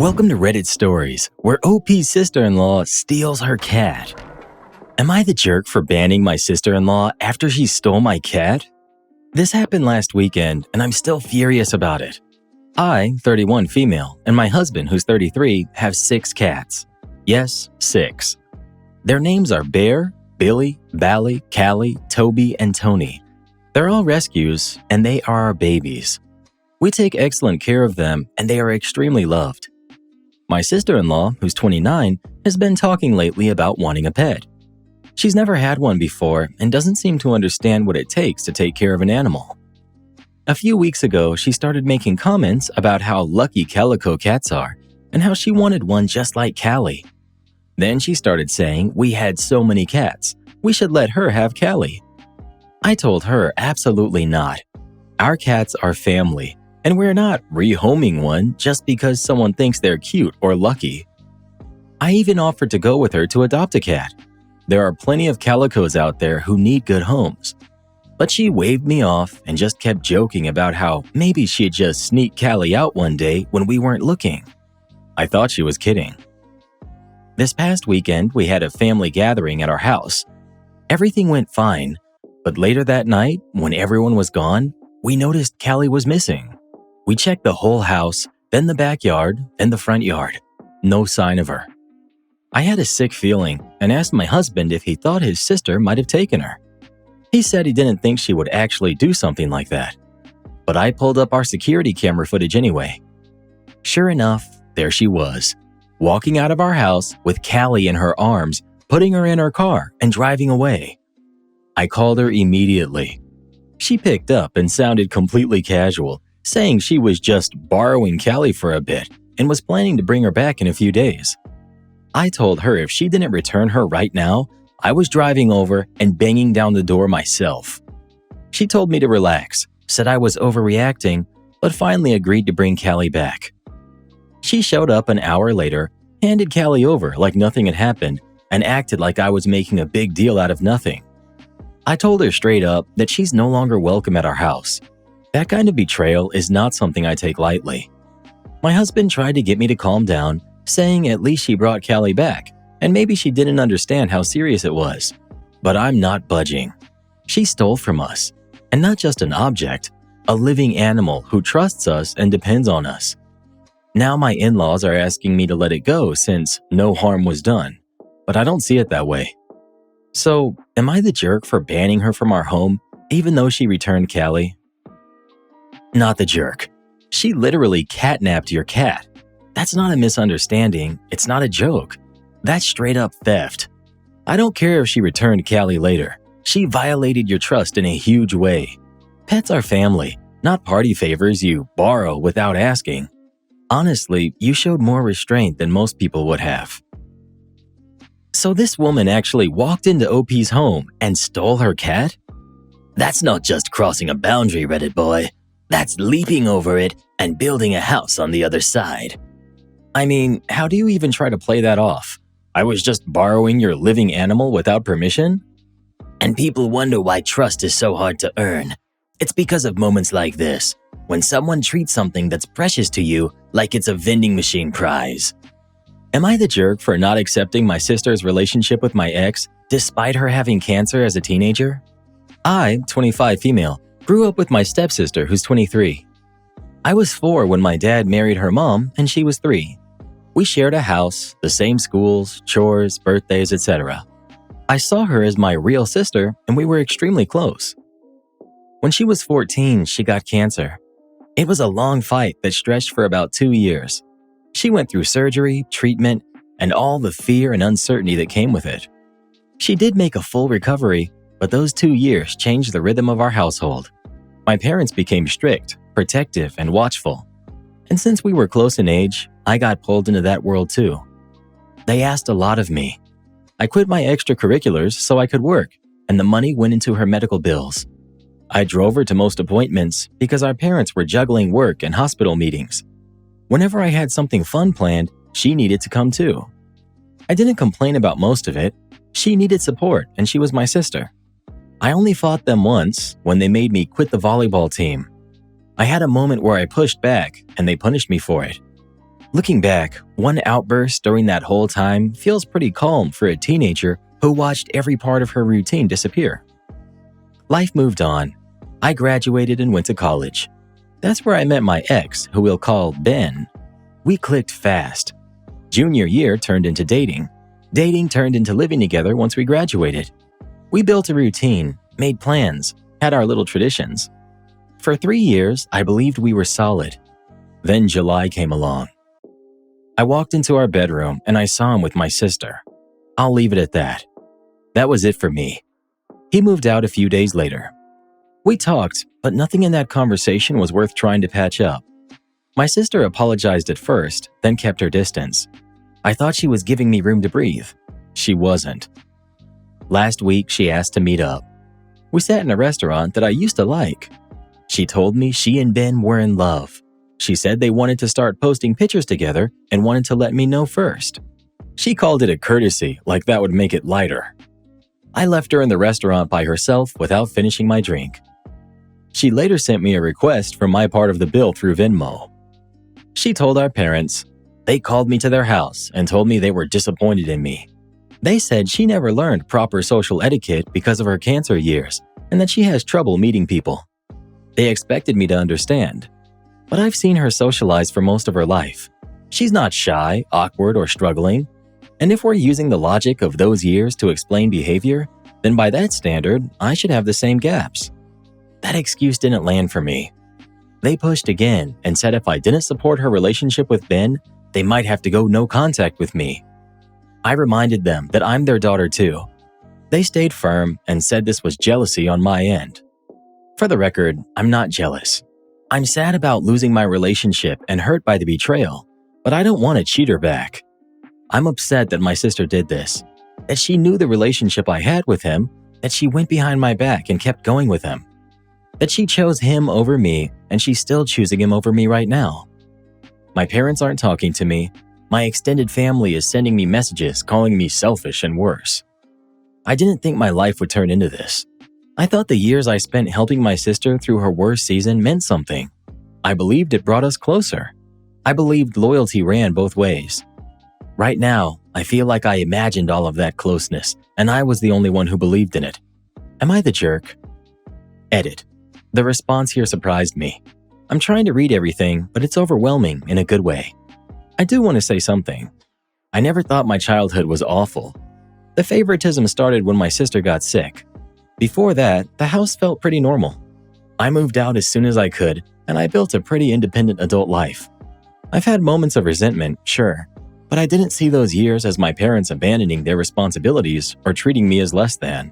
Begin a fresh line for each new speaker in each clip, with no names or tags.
Welcome to Reddit Stories, where OP's sister-in-law steals her cat. Am I the jerk for banning my sister-in-law after she stole my cat? This happened last weekend, and I'm still furious about it. I, 31 female, and my husband, who's 33, have 6 cats. Yes, 6. Their names are Bear, Billy, Bally, Callie, Toby, and Tony. They're all rescues, and they are our babies. We take excellent care of them, and they are extremely loved. My sister-in-law, who's 29, has been talking lately about wanting a pet. She's never had one before and doesn't seem to understand what it takes to take care of an animal. A few weeks ago, she started making comments about how lucky Calico cats are and how she wanted one just like Callie. Then she started saying we had so many cats, we should let her have Callie. I told her absolutely not. Our cats are family, and we're not rehoming one just because someone thinks they're cute or lucky. I even offered to go with her to adopt a cat. There are plenty of Calicos out there who need good homes. But she waved me off and just kept joking about how maybe she'd just sneak Callie out one day when we weren't looking. I thought she was kidding. This past weekend, we had a family gathering at our house. Everything went fine, but later that night, when everyone was gone, we noticed Callie was missing. We checked the whole house, then the backyard, then the front yard. No sign of her. I had a sick feeling and asked my husband if he thought his sister might have taken her. He said he didn't think she would actually do something like that. But I pulled up our security camera footage anyway. Sure enough, there she was, walking out of our house with Callie in her arms, putting her in her car and driving away. I called her immediately. She picked up and sounded completely casual, saying she was just borrowing Callie for a bit and was planning to bring her back in a few days. I told her if she didn't return her right now, I was driving over and banging down the door myself. She told me to relax, said I was overreacting, but finally agreed to bring Callie back. She showed up an hour later, handed Callie over like nothing had happened, and acted like I was making a big deal out of nothing. I told her straight up that she's no longer welcome at our house. That kind of betrayal is not something I take lightly. My husband tried to get me to calm down, saying at least she brought Callie back, and maybe she didn't understand how serious it was. But I'm not budging. She stole from us, and not just an object, a living animal who trusts us and depends on us. Now my in-laws are asking me to let it go since no harm was done, but I don't see it that way. So, am I the jerk for banning her from our home, even though she returned Callie? Not the jerk. She literally catnapped your cat. That's not a misunderstanding, it's not a joke. That's straight up theft. I don't care if she returned Callie later. She violated your trust in a huge way. Pets are family, not party favors you borrow without asking. Honestly, you showed more restraint than most people would have. So this woman actually walked into OP's home and stole her cat? That's not just crossing a boundary, Reddit boy. That's leaping over it and building a house on the other side. I mean, how do you even try to play that off? I was just borrowing your living animal without permission? And people wonder why trust is so hard to earn. It's because of moments like this, when someone treats something that's precious to you like it's a vending machine prize. Am I the jerk for not accepting my sister's relationship with my ex, despite her having cancer as a teenager? I, 25 female, grew up with my stepsister who's 23. I was 4 when my dad married her mom and she was 3. We shared a house, the same schools, chores, birthdays, etc. I saw her as my real sister and we were extremely close. When she was 14, she got cancer. It was a long fight that stretched for about 2 years. She went through surgery, treatment, and all the fear and uncertainty that came with it. She did make a full recovery, but those 2 years changed the rhythm of our household. My parents became strict, protective, and watchful. And since we were close in age, I got pulled into that world too. They asked a lot of me. I quit my extracurriculars so I could work, and the money went into her medical bills. I drove her to most appointments because our parents were juggling work and hospital meetings. Whenever I had something fun planned, she needed to come too. I didn't complain about most of it. She needed support, and she was my sister. I only fought them once, when they made me quit the volleyball team. I had a moment where I pushed back, and they punished me for it. Looking back, one outburst during that whole time feels pretty calm for a teenager who watched every part of her routine disappear. Life moved on. I graduated and went to college. That's where I met my ex, who we'll call Ben. We clicked fast. Junior year turned into dating. Dating turned into living together once we graduated. We built a routine, made plans, had our little traditions. For 3 years, I believed we were solid. Then July came along. I walked into our bedroom and I saw him with my sister. I'll leave it at that. That was it for me. He moved out a few days later. We talked, but nothing in that conversation was worth trying to patch up. My sister apologized at first, then kept her distance. I thought she was giving me room to breathe. She wasn't. Last week, she asked to meet up. We sat in a restaurant that I used to like. She told me she and Ben were in love. She said they wanted to start posting pictures together and wanted to let me know first. She called it a courtesy, like that would make it lighter. I left her in the restaurant by herself without finishing my drink. She later sent me a request for my part of the bill through Venmo. She told our parents. They called me to their house and told me they were disappointed in me. They said she never learned proper social etiquette because of her cancer years and that she has trouble meeting people. They expected me to understand. But I've seen her socialize for most of her life. She's not shy, awkward, or struggling. And if we're using the logic of those years to explain behavior, then by that standard, I should have the same gaps. That excuse didn't land for me. They pushed again and said if I didn't support her relationship with Ben, they might have to go no contact with me. I reminded them that I'm their daughter too. They stayed firm and said this was jealousy on my end. For the record, I'm not jealous. I'm sad about losing my relationship and hurt by the betrayal, but I don't want to cheat her back. I'm upset that my sister did this, that she knew the relationship I had with him, that she went behind my back and kept going with him, that she chose him over me and she's still choosing him over me right now. My parents aren't talking to me. My extended family is sending me messages calling me selfish and worse. I didn't think my life would turn into this. I thought the years I spent helping my sister through her worst season meant something. I believed it brought us closer. I believed loyalty ran both ways. Right now, I feel like I imagined all of that closeness, and I was the only one who believed in it. Am I the jerk? Edit. The response here surprised me. I'm trying to read everything, but it's overwhelming in a good way. I do want to say something. I never thought my childhood was awful. The favoritism started when my sister got sick. Before that, the house felt pretty normal. I moved out as soon as I could, and I built a pretty independent adult life. I've had moments of resentment, sure, but I didn't see those years as my parents abandoning their responsibilities or treating me as less than.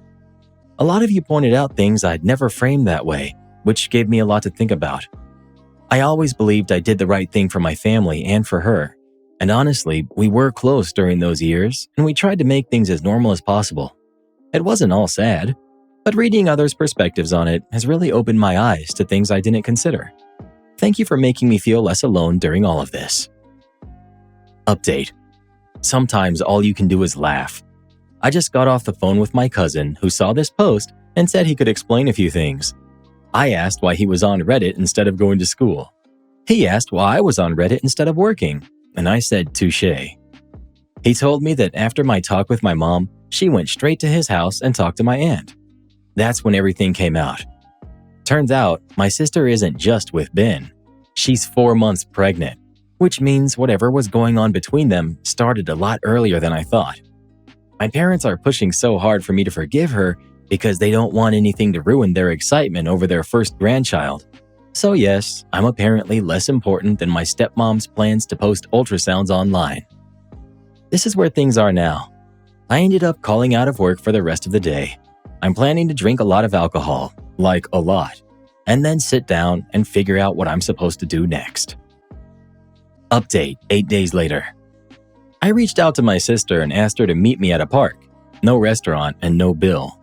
A lot of you pointed out things I'd never framed that way, which gave me a lot to think about. I always believed I did the right thing for my family and for her, and honestly, we were close during those years, and we tried to make things as normal as possible. It wasn't all sad. But reading others' perspectives on it has really opened my eyes to things I didn't consider. Thank you for making me feel less alone during all of this. Update. Sometimes all you can do is laugh. I just got off the phone with my cousin who saw this post and said he could explain a few things. I asked why he was on Reddit instead of going to school. He asked why I was on Reddit instead of working, and I said touché. He told me that after my talk with my mom, she went straight to his house and talked to my aunt. That's when everything came out. Turns out, my sister isn't just with Ben. She's 4 months pregnant, which means whatever was going on between them started a lot earlier than I thought. My parents are pushing so hard for me to forgive her because they don't want anything to ruin their excitement over their first grandchild. So yes, I'm apparently less important than my stepmom's plans to post ultrasounds online. This is where things are now. I ended up calling out of work for the rest of the day. I'm planning to drink a lot of alcohol, like a lot, and then sit down and figure out what I'm supposed to do next. Update 8 days later. I reached out to my sister and asked her to meet me at a park. No restaurant and no bill.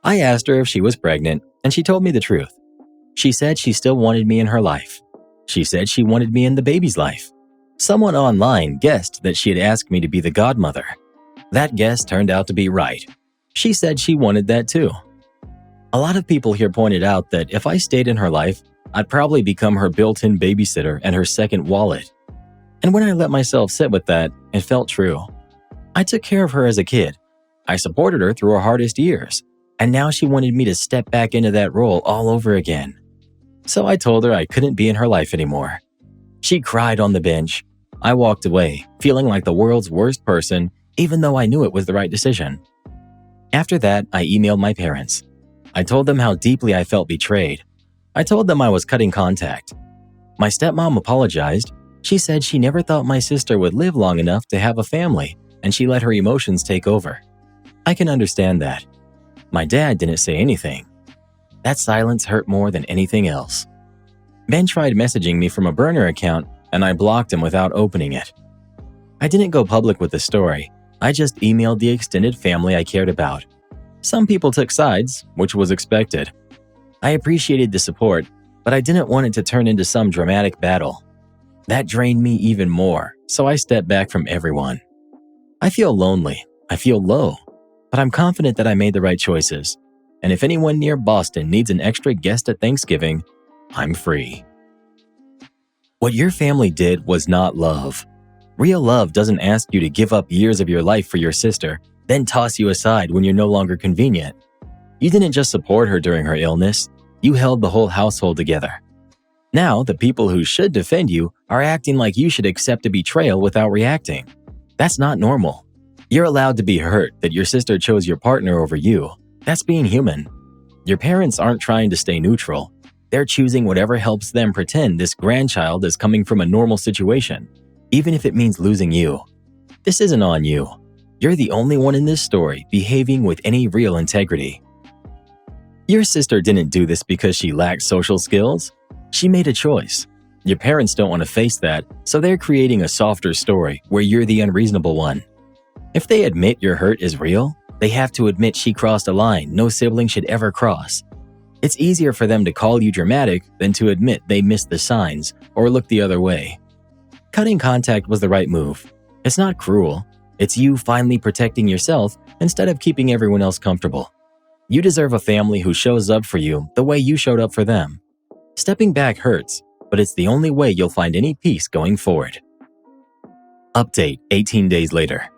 I asked her if she was pregnant, and she told me the truth. She said she still wanted me in her life. She said she wanted me in the baby's life. Someone online guessed that she had asked me to be the godmother. That guess turned out to be right. She said she wanted that too. A lot of people here pointed out that if I stayed in her life, I'd probably become her built-in babysitter and her second wallet. And when I let myself sit with that, it felt true. I took care of her as a kid. I supported her through her hardest years. And now she wanted me to step back into that role all over again. So I told her I couldn't be in her life anymore. She cried on the bench. I walked away, feeling like the world's worst person, even though I knew it was the right decision. After that, I emailed my parents. I told them how deeply I felt betrayed. I told them I was cutting contact. My stepmom apologized. She said she never thought my sister would live long enough to have a family, and she let her emotions take over. I can understand that. My dad didn't say anything. That silence hurt more than anything else. Ben tried messaging me from a burner account, and I blocked him without opening it. I didn't go public with the story. I just emailed the extended family I cared about. Some people took sides, which was expected. I appreciated the support, but I didn't want it to turn into some dramatic battle. That drained me even more, so I stepped back from everyone. I feel lonely. I feel low, but I'm confident that I made the right choices. And if anyone near Boston needs an extra guest at Thanksgiving, I'm free. What your family did was not love. Real love doesn't ask you to give up years of your life for your sister, then toss you aside when you're no longer convenient. You didn't just support her during her illness, you held the whole household together. Now, the people who should defend you are acting like you should accept a betrayal without reacting. That's not normal. You're allowed to be hurt that your sister chose your partner over you. That's being human. Your parents aren't trying to stay neutral. They're choosing whatever helps them pretend this grandchild is coming from a normal situation, even if it means losing you. This isn't on you. You're the only one in this story behaving with any real integrity. Your sister didn't do this because she lacked social skills. She made a choice. Your parents don't want to face that, so they're creating a softer story where you're the unreasonable one. If they admit your hurt is real, they have to admit she crossed a line no sibling should ever cross. It's easier for them to call you dramatic than to admit they missed the signs or look the other way. Cutting contact was the right move. It's not cruel. It's you finally protecting yourself instead of keeping everyone else comfortable. You deserve a family who shows up for you the way you showed up for them. Stepping back hurts, but it's the only way you'll find any peace going forward. Update 18 days later.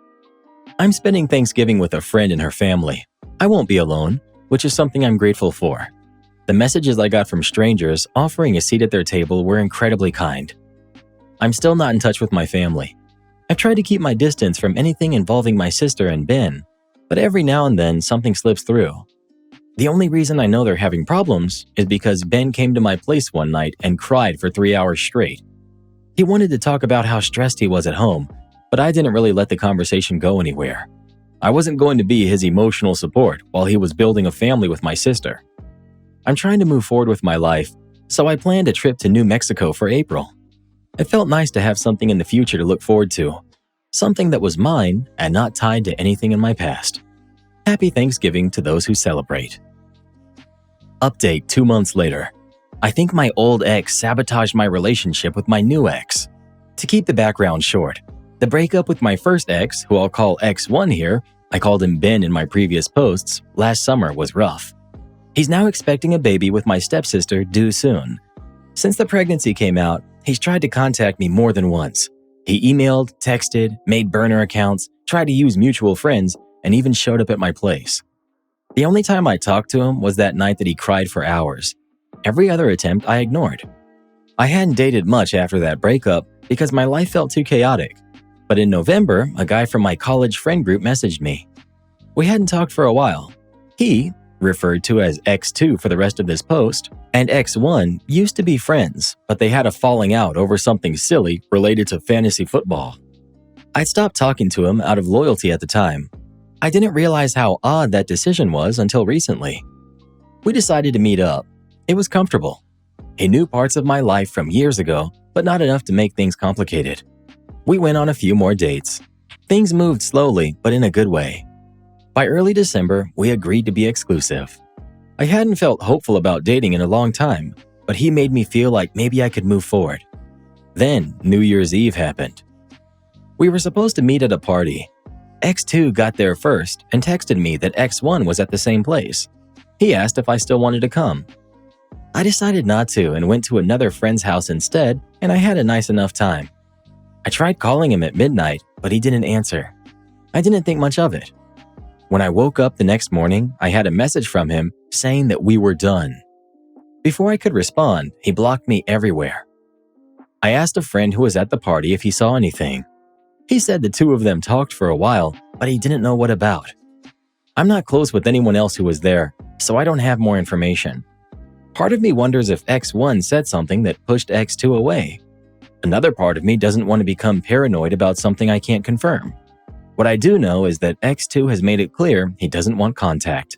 I'm spending Thanksgiving with a friend and her family. I won't be alone, which is something I'm grateful for. The messages I got from strangers offering a seat at their table were incredibly kind. I'm still not in touch with my family. I've tried to keep my distance from anything involving my sister and Ben, but every now and then something slips through. The only reason I know they're having problems is because Ben came to my place one night and cried for 3 hours straight. He wanted to talk about how stressed he was at home, but I didn't really let the conversation go anywhere. I wasn't going to be his emotional support while he was building a family with my sister. I'm trying to move forward with my life, so I planned a trip to New Mexico for April. It felt nice to have something in the future to look forward to, something that was mine and not tied to anything in my past. Happy Thanksgiving to those who celebrate. Update 2 months later. I think my old ex sabotaged my relationship with my new ex. To keep the background short, the breakup with my first ex, who I'll call X1 here, I called him Ben in my previous posts, last summer was rough. He's now expecting a baby with my stepsister due soon. Since the pregnancy came out, he's tried to contact me more than once. He emailed, texted, made burner accounts, tried to use mutual friends, and even showed up at my place. The only time I talked to him was that night that he cried for hours. Every other attempt I ignored. I hadn't dated much after that breakup because my life felt too chaotic. But in November, a guy from my college friend group messaged me. We hadn't talked for a while. He, referred to as X2 for the rest of this post, and X1 used to be friends, but they had a falling out over something silly related to fantasy football. I stopped talking to him out of loyalty at the time. I didn't realize how odd that decision was until recently. We decided to meet up. It was comfortable. He knew parts of my life from years ago, but not enough to make things complicated. We went on a few more dates. Things moved slowly, but in a good way. By early December, we agreed to be exclusive. I hadn't felt hopeful about dating in a long time, but he made me feel like maybe I could move forward. Then, New Year's Eve happened. We were supposed to meet at a party. X2 got there first and texted me that X1 was at the same place. He asked if I still wanted to come. I decided not to and went to another friend's house instead, and I had a nice enough time. I tried calling him at midnight, but he didn't answer. I didn't think much of it. When I woke up the next morning, I had a message from him saying that we were done. Before I could respond, he blocked me everywhere. I asked a friend who was at the party if he saw anything. He said the two of them talked for a while, but he didn't know what about. I'm not close with anyone else who was there, so I don't have more information. Part of me wonders if X1 said something that pushed X2 away. Another part of me doesn't want to become paranoid about something I can't confirm. What I do know is that X2 has made it clear he doesn't want contact.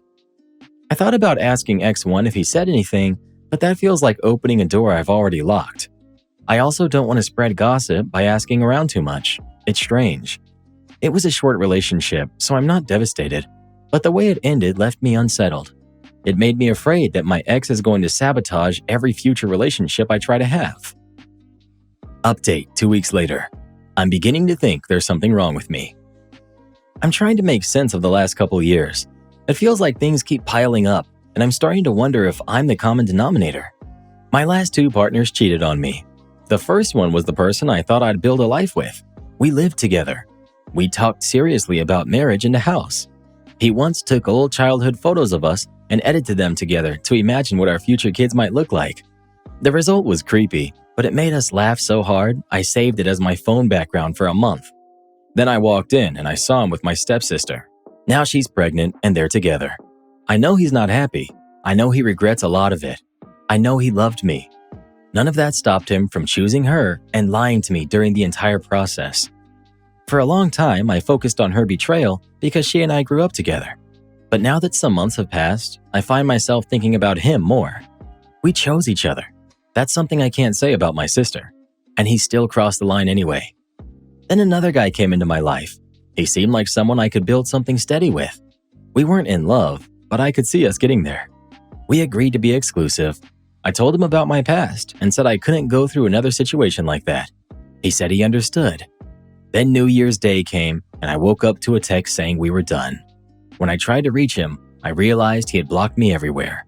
I thought about asking X1 if he said anything, but that feels like opening a door I've already locked. I also don't want to spread gossip by asking around too much. It's strange. It was a short relationship, so I'm not devastated, but the way it ended left me unsettled. It made me afraid that my ex is going to sabotage every future relationship I try to have. Update 2 weeks later. I'm beginning to think there's something wrong with me. I'm trying to make sense of the last couple years. It feels like things keep piling up, and I'm starting to wonder if I'm the common denominator. My last 2 partners cheated on me. The first one was the person I thought I'd build a life with. We lived together. We talked seriously about marriage and a house. He once took old childhood photos of us and edited them together to imagine what our future kids might look like. The result was creepy, but it made us laugh so hard I saved it as my phone background for a month. Then I walked in and I saw him with my stepsister. Now she's pregnant and they're together. I know he's not happy. I know he regrets a lot of it. I know he loved me. None of that stopped him from choosing her and lying to me during the entire process. For a long time, I focused on her betrayal because she and I grew up together. But now that some months have passed, I find myself thinking about him more. We chose each other. That's something I can't say about my sister. And he still crossed the line anyway. Then another guy came into my life. He seemed like someone I could build something steady with. We weren't in love, but I could see us getting there. We agreed to be exclusive. I told him about my past and said I couldn't go through another situation like that. He said he understood. Then New Year's Day came and I woke up to a text saying we were done. When I tried to reach him, I realized he had blocked me everywhere.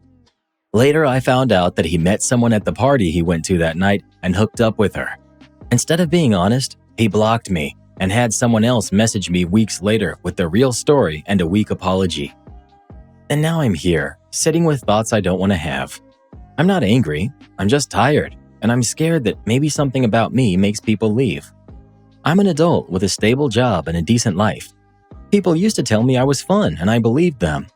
Later, I found out that he met someone at the party he went to that night and hooked up with her. Instead of being honest, he blocked me and had someone else message me weeks later with the real story and a weak apology. And now I'm here, sitting with thoughts I don't want to have. I'm not angry, I'm just tired, and I'm scared that maybe something about me makes people leave. I'm an adult with a stable job and a decent life. People used to tell me I was fun, and I believed them.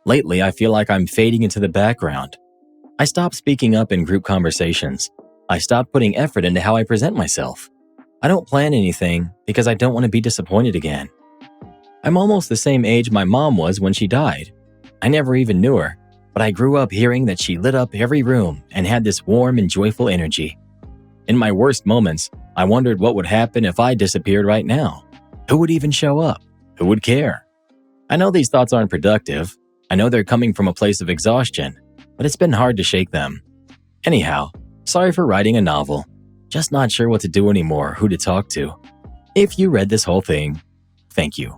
Lately, I feel like I'm fading into the background. I stopped speaking up in group conversations. I stopped putting effort into how I present myself. I don't plan anything because I don't want to be disappointed again. I'm almost the same age my mom was when she died. I never even knew her, but I grew up hearing that she lit up every room and had this warm and joyful energy. In my worst moments, I wondered what would happen if I disappeared right now. Who would even show up? Who would care? I know these thoughts aren't productive. I know they're coming from a place of exhaustion, but it's been hard to shake them. Anyhow, sorry for writing a novel. Just not sure what to do anymore, who to talk to. If you read this whole thing, thank you.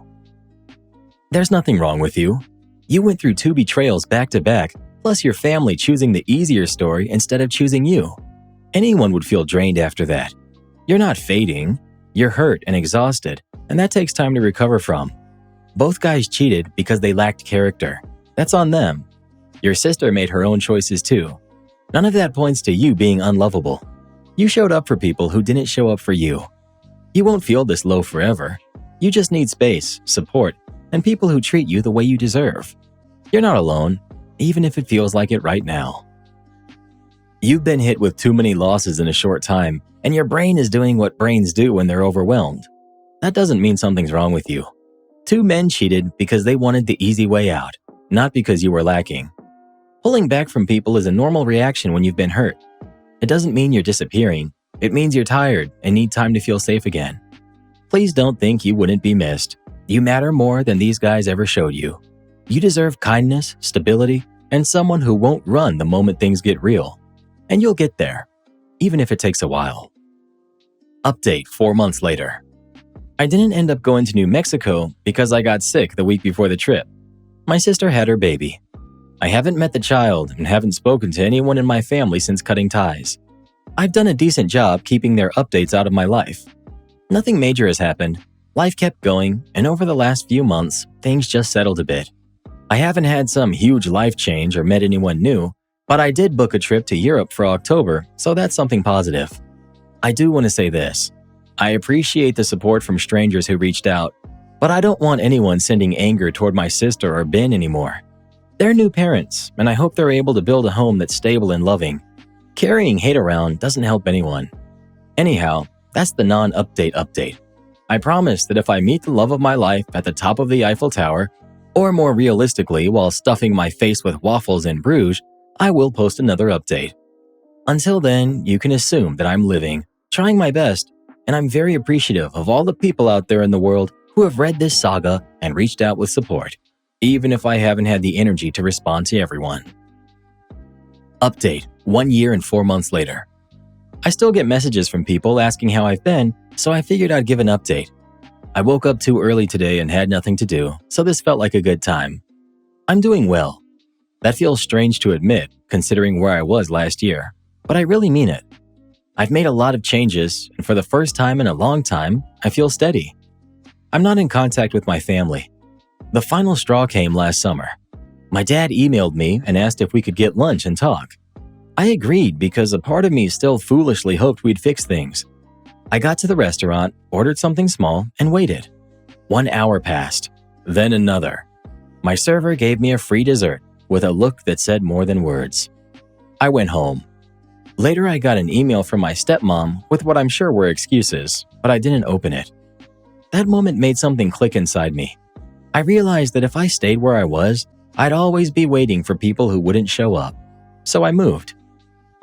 There's nothing wrong with you. You went through 2 betrayals back to back, plus your family choosing the easier story instead of choosing you. Anyone would feel drained after that. You're not fading. You're hurt and exhausted, and that takes time to recover from. Both guys cheated because they lacked character. That's on them. Your sister made her own choices too. None of that points to you being unlovable. You showed up for people who didn't show up for you. You won't feel this low forever. You just need space, support, and people who treat you the way you deserve. You're not alone, even if it feels like it right now. You've been hit with too many losses in a short time, and your brain is doing what brains do when they're overwhelmed. That doesn't mean something's wrong with you. 2 men cheated because they wanted the easy way out, not because you were lacking. Pulling back from people is a normal reaction when you've been hurt. It doesn't mean you're disappearing. It means you're tired and need time to feel safe again. Please don't think you wouldn't be missed. You matter more than these guys ever showed you. You deserve kindness, stability, and someone who won't run the moment things get real. And you'll get there, even if it takes a while. Update 4 months later. I didn't end up going to New Mexico because I got sick the week before the trip. My sister had her baby. I haven't met the child and haven't spoken to anyone in my family since cutting ties. I've done a decent job keeping their updates out of my life. Nothing major has happened. Life kept going, and over the last few months, things just settled a bit. I haven't had some huge life change or met anyone new, but I did book a trip to Europe for October, so that's something positive. I do want to say this. I appreciate the support from strangers who reached out, but I don't want anyone sending anger toward my sister or Ben anymore. They're new parents, and I hope they're able to build a home that's stable and loving. Carrying hate around doesn't help anyone. Anyhow, that's the non-update update. I promise that if I meet the love of my life at the top of the Eiffel Tower, or more realistically while stuffing my face with waffles in Bruges, I will post another update. Until then, you can assume that I'm living, trying my best, and I'm very appreciative of all the people out there in the world who have read this saga and reached out with support, even if I haven't had the energy to respond to everyone. Update 1 year and 4 months later. I still get messages from people asking how I've been, so I figured I'd give an update. I woke up too early today and had nothing to do, so this felt like a good time. I'm doing well. That feels strange to admit, considering where I was last year, but I really mean it. I've made a lot of changes, and for the first time in a long time, I feel steady. I'm not in contact with my family. The final straw came last summer. My dad emailed me and asked if we could get lunch and talk. I agreed because a part of me still foolishly hoped we'd fix things. I got to the restaurant, ordered something small, and waited. 1 hour passed, then another. My server gave me a free dessert with a look that said more than words. I went home. Later, I got an email from my stepmom with what I'm sure were excuses, but I didn't open it. That moment made something click inside me. I realized that if I stayed where I was, I'd always be waiting for people who wouldn't show up. So I moved.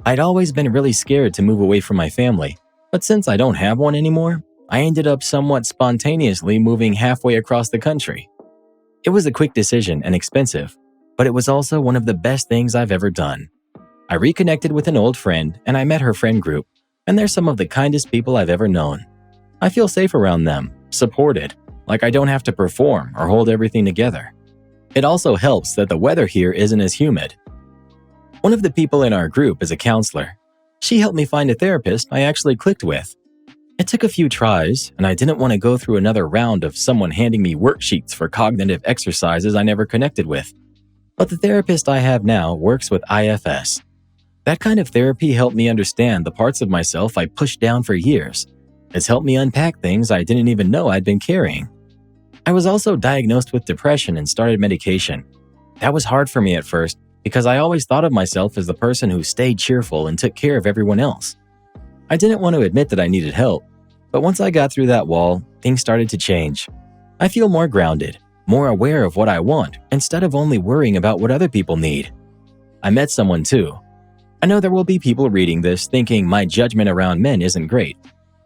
I'd always been really scared to move away from my family, but since I don't have one anymore, I ended up somewhat spontaneously moving halfway across the country. It was a quick decision and expensive, but it was also one of the best things I've ever done. I reconnected with an old friend and I met her friend group, and they're some of the kindest people I've ever known. I feel safe around them, supported, like I don't have to perform or hold everything together. It also helps that the weather here isn't as humid. One of the people in our group is a counselor. She helped me find a therapist I actually clicked with. It took a few tries, and I didn't want to go through another round of someone handing me worksheets for cognitive exercises I never connected with. But the therapist I have now works with IFS. That kind of therapy helped me understand the parts of myself I pushed down for years. It's helped me unpack things I didn't even know I'd been carrying. I was also diagnosed with depression and started medication. That was hard for me at first, because I always thought of myself as the person who stayed cheerful and took care of everyone else. I didn't want to admit that I needed help, but once I got through that wall, things started to change. I feel more grounded, more aware of what I want, instead of only worrying about what other people need. I met someone too. I know there will be people reading this thinking my judgment around men isn't great.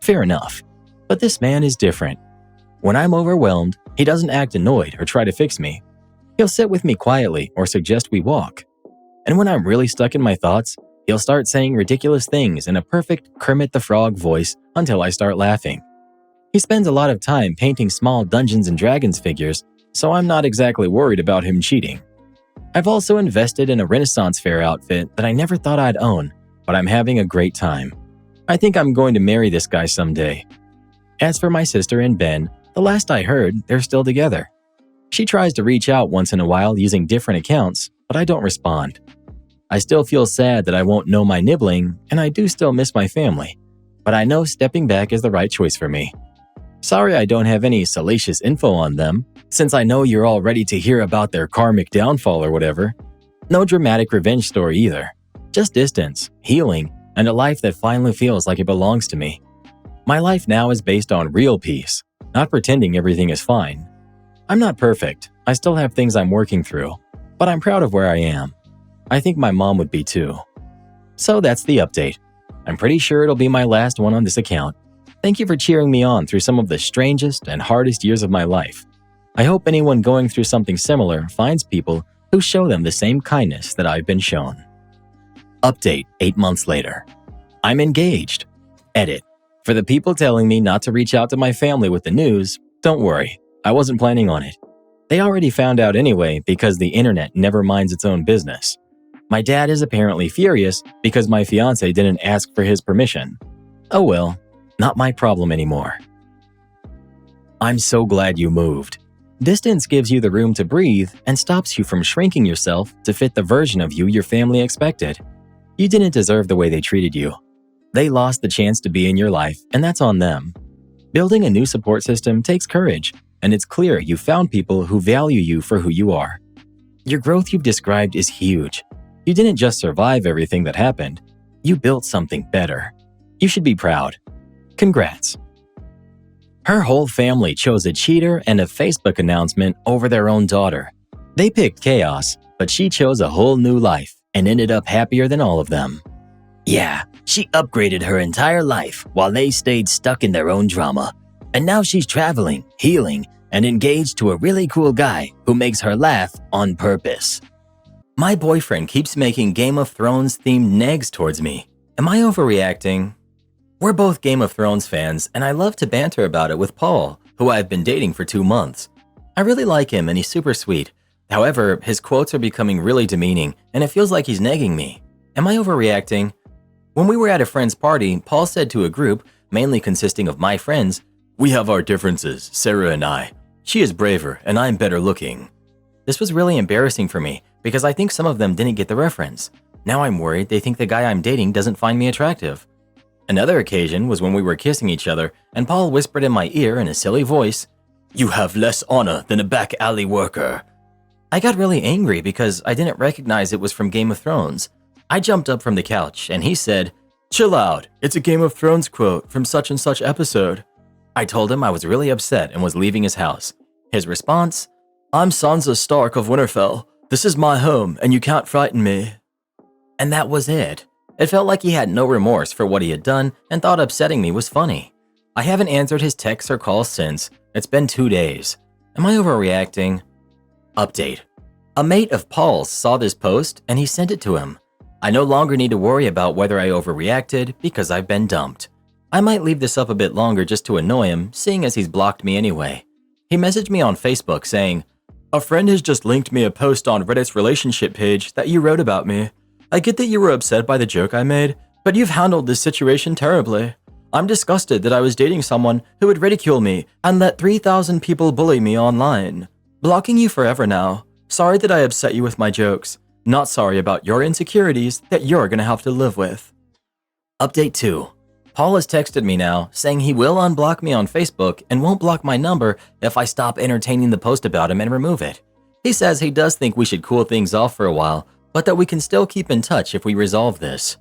Fair enough. But this man is different. When I'm overwhelmed, he doesn't act annoyed or try to fix me. He'll sit with me quietly or suggest we walk. And when I'm really stuck in my thoughts, he'll start saying ridiculous things in a perfect Kermit the Frog voice until I start laughing. He spends a lot of time painting small Dungeons and Dragons figures, so I'm not exactly worried about him cheating. I've also invested in a Renaissance Fair outfit that I never thought I'd own, but I'm having a great time. I think I'm going to marry this guy someday. As for my sister and Ben, the last I heard, they're still together. She tries to reach out once in a while using different accounts, but I don't respond. I still feel sad that I won't know my nibbling, and I do still miss my family, but I know stepping back is the right choice for me. Sorry I don't have any salacious info on them, since I know you're all ready to hear about their karmic downfall or whatever. No dramatic revenge story either. Just distance, healing, and a life that finally feels like it belongs to me. My life now is based on real peace, not pretending everything is fine. I'm not perfect. I still have things I'm working through, but I'm proud of where I am. I think my mom would be too. So that's the update. I'm pretty sure it'll be my last one on this account. Thank you for cheering me on through some of the strangest and hardest years of my life. I hope anyone going through something similar finds people who show them the same kindness that I've been shown. Update 8 months later. I'm engaged. Edit. For the people telling me not to reach out to my family with the news, don't worry, I wasn't planning on it. They already found out anyway because the internet never minds its own business. My dad is apparently furious because my fiancé didn't ask for his permission. Oh well, not my problem anymore. I'm so glad you moved. Distance gives you the room to breathe and stops you from shrinking yourself to fit the version of you your family expected. You didn't deserve the way they treated you. They lost the chance to be in your life, and that's on them. Building a new support system takes courage, and it's clear you found people who value you for who you are. Your growth you've described is huge. You didn't just survive everything that happened. You built something better. You should be proud. Congrats. Her whole family chose a cheater and a Facebook announcement over their own daughter. They picked chaos, but she chose a whole new life and ended up happier than all of them. Yeah, she upgraded her entire life while they stayed stuck in their own drama. And now she's traveling, healing, and engaged to a really cool guy who makes her laugh on purpose. My boyfriend keeps making Game of Thrones themed nags towards me. Am I overreacting? We're both Game of Thrones fans, and I love to banter about it with Paul, who I've been dating for 2 months. I really like him and he's super sweet. However, his quotes are becoming really demeaning, and it feels like he's nagging me. Am I overreacting? When we were at a friend's party, Paul said to a group, mainly consisting of my friends, "We have our differences, Sarah and I. She is braver, and I'm better looking." This was really embarrassing for me, because I think some of them didn't get the reference. Now I'm worried they think the guy I'm dating doesn't find me attractive. Another occasion was when we were kissing each other, and Paul whispered in my ear in a silly voice, "You have less honor than a back alley worker." I got really angry because I didn't recognize it was from Game of Thrones. I jumped up from the couch, and he said, "Chill out, it's a Game of Thrones quote from such and such episode." I told him I was really upset and was leaving his house. His response, "I'm Sansa Stark of Winterfell. This is my home, and you can't frighten me." And that was it. It felt like he had no remorse for what he had done and thought upsetting me was funny. I haven't answered his texts or calls since. It's been 2 days. Am I overreacting? Update. A mate of Paul's saw this post and he sent it to him. I no longer need to worry about whether I overreacted because I've been dumped. I might leave this up a bit longer just to annoy him, seeing as he's blocked me anyway. He messaged me on Facebook saying, "A friend has just linked me a post on Reddit's relationship page that you wrote about me. I get that you were upset by the joke I made, but you've handled this situation terribly. I'm disgusted that I was dating someone who would ridicule me and let 3,000 people bully me online. Blocking you forever now. Sorry that I upset you with my jokes. Not sorry about your insecurities that you're gonna have to live with." Update 2. Paul has texted me now saying he will unblock me on Facebook and won't block my number if I stop entertaining the post about him and remove it. He says he does think we should cool things off for a while, but that we can still keep in touch if we resolve this.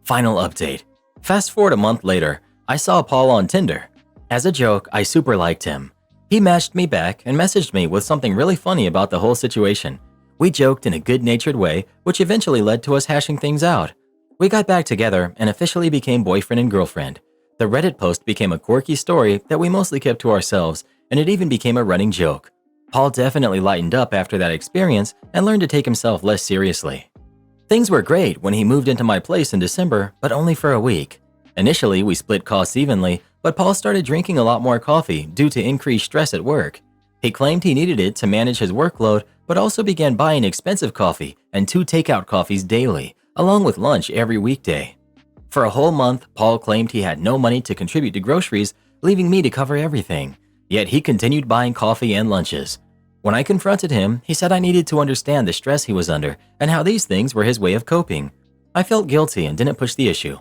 Final update. Fast forward a month later, I saw Paul on Tinder. As a joke, I super liked him. He matched me back and messaged me with something really funny about the whole situation. We joked in a good-natured way, which eventually led to us hashing things out. We got back together and officially became boyfriend and girlfriend. The Reddit post became a quirky story that we mostly kept to ourselves, and it even became a running joke. Paul definitely lightened up after that experience and learned to take himself less seriously. Things were great when he moved into my place in December, but only for a week. Initially, we split costs evenly, but Paul started drinking a lot more coffee due to increased stress at work. He claimed he needed it to manage his workload, but also began buying expensive coffee and 2 takeout coffees daily, along with lunch every weekday. For a whole month, Paul claimed he had no money to contribute to groceries, leaving me to cover everything. Yet he continued buying coffee and lunches. When I confronted him, he said I needed to understand the stress he was under and how these things were his way of coping. I felt guilty and didn't push the issue.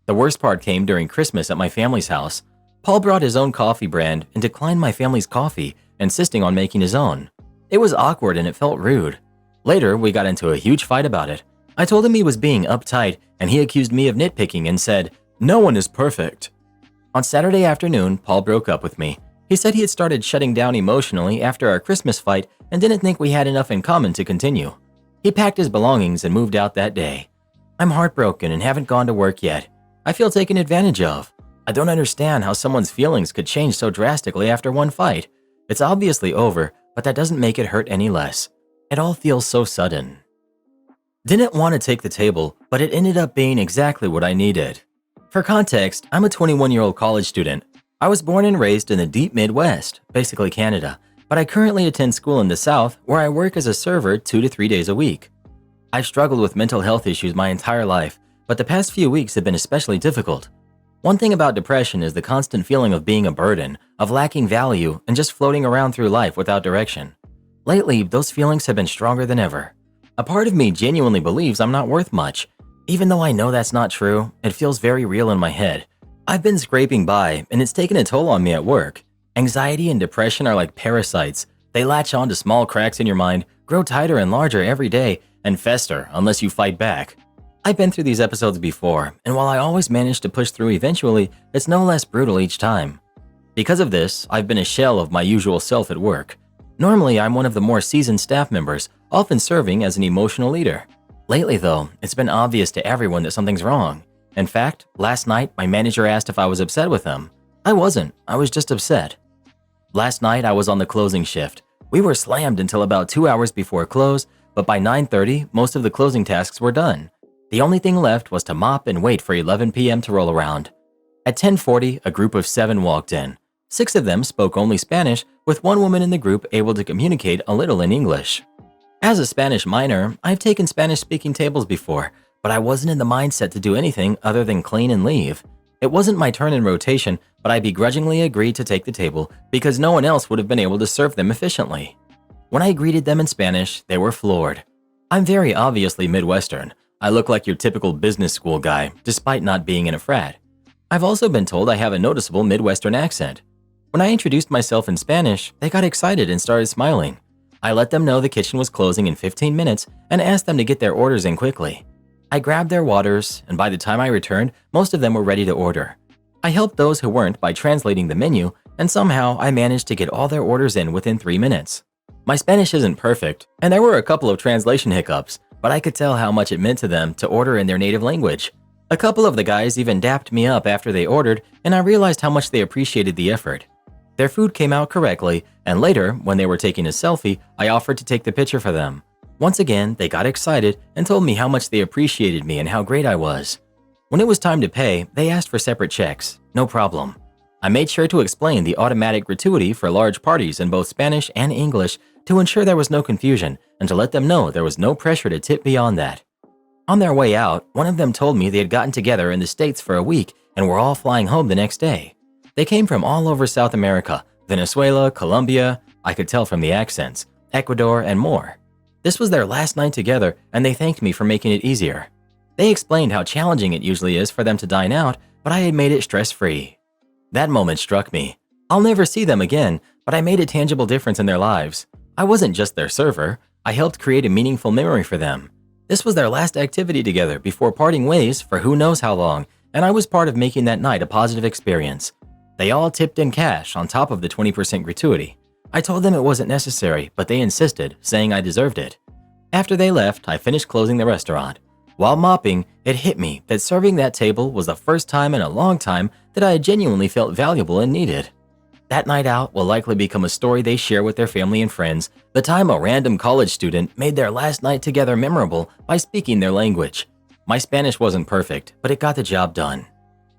The worst part came during Christmas at my family's house. Paul brought his own coffee brand and declined my family's coffee, insisting on making his own. It was awkward and it felt rude. Later, we got into a huge fight about it. I told him he was being uptight and he accused me of nitpicking and said, "No one is perfect." On Saturday afternoon, Paul broke up with me. He said he had started shutting down emotionally after our Christmas fight and didn't think we had enough in common to continue. He packed his belongings and moved out that day. I'm heartbroken and haven't gone to work yet. I feel taken advantage of. I don't understand how someone's feelings could change so drastically after one fight. It's obviously over, but that doesn't make it hurt any less. It all feels so sudden. Didn't want to take the table, but it ended up being exactly what I needed. For context, I'm a 21-year-old college student. I was born and raised in the deep Midwest, basically Canada, but I currently attend school in the South where I work as a server 2 to 3 days a week. I've struggled with mental health issues my entire life, but the past few weeks have been especially difficult. One thing about depression is the constant feeling of being a burden, of lacking value, and just floating around through life without direction. Lately, those feelings have been stronger than ever. A part of me genuinely believes I'm not worth much. Even though I know that's not true, it feels very real in my head. I've been scraping by, and it's taken a toll on me at work. Anxiety and depression are like parasites. They latch on to small cracks in your mind, grow tighter and larger every day, and fester unless you fight back. I've been through these episodes before, and while I always manage to push through eventually, it's no less brutal each time. Because of this, I've been a shell of my usual self at work. Normally, I'm one of the more seasoned staff members, often serving as an emotional leader. Lately though, it's been obvious to everyone that something's wrong. In fact, last night, my manager asked if I was upset with him. I wasn't, I was just upset. Last night, I was on the closing shift. We were slammed until about 2 hours before close, but by 9:30, most of the closing tasks were done. The only thing left was to mop and wait for 11 p.m. to roll around. At 10:40, a group of 7 walked in. 6 of them spoke only Spanish, with one woman in the group able to communicate a little in English. As a Spanish minor, I've taken Spanish-speaking tables before, but I wasn't in the mindset to do anything other than clean and leave. It wasn't my turn in rotation, but I begrudgingly agreed to take the table because no one else would have been able to serve them efficiently. When I greeted them in Spanish, they were floored. I'm very obviously Midwestern. I look like your typical business school guy, despite not being in a frat. I've also been told I have a noticeable Midwestern accent. When I introduced myself in Spanish, they got excited and started smiling. I let them know the kitchen was closing in 15 minutes and asked them to get their orders in quickly. I grabbed their waters, and by the time I returned, most of them were ready to order. I helped those who weren't by translating the menu, and somehow I managed to get all their orders in within 3 minutes. My Spanish isn't perfect, and there were a couple of translation hiccups, but I could tell how much it meant to them to order in their native language. A couple of the guys even dapped me up after they ordered, and I realized how much they appreciated the effort. Their food came out correctly, and later, when they were taking a selfie, I offered to take the picture for them. Once again, they got excited and told me how much they appreciated me and how great I was. When it was time to pay, they asked for separate checks. No problem. I made sure to explain the automatic gratuity for large parties in both Spanish and English to ensure there was no confusion and to let them know there was no pressure to tip beyond that. On their way out, one of them told me they had gotten together in the States for a week and were all flying home the next day. They came from all over South America, Venezuela, Colombia, I could tell from the accents, Ecuador, and more. This was their last night together, and they thanked me for making it easier. They explained how challenging it usually is for them to dine out, but I had made it stress-free. That moment struck me. I'll never see them again, but I made a tangible difference in their lives. I wasn't just their server, I helped create a meaningful memory for them. This was their last activity together before parting ways for who knows how long, and I was part of making that night a positive experience. They all tipped in cash on top of the 20% gratuity. I told them it wasn't necessary, but they insisted, saying I deserved it. After they left, I finished closing the restaurant. While mopping, it hit me that serving that table was the first time in a long time that I had genuinely felt valuable and needed. That night out will likely become a story they share with their family and friends, the time a random college student made their last night together memorable by speaking their language. My Spanish wasn't perfect, but it got the job done.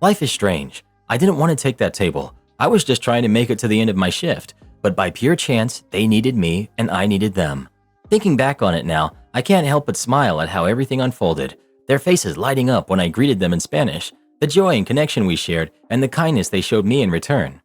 Life is strange. I didn't want to take that table. I was just trying to make it to the end of my shift, but by pure chance, they needed me and I needed them. Thinking back on it now, I can't help but smile at how everything unfolded, their faces lighting up when I greeted them in Spanish, the joy and connection we shared, and the kindness they showed me in return.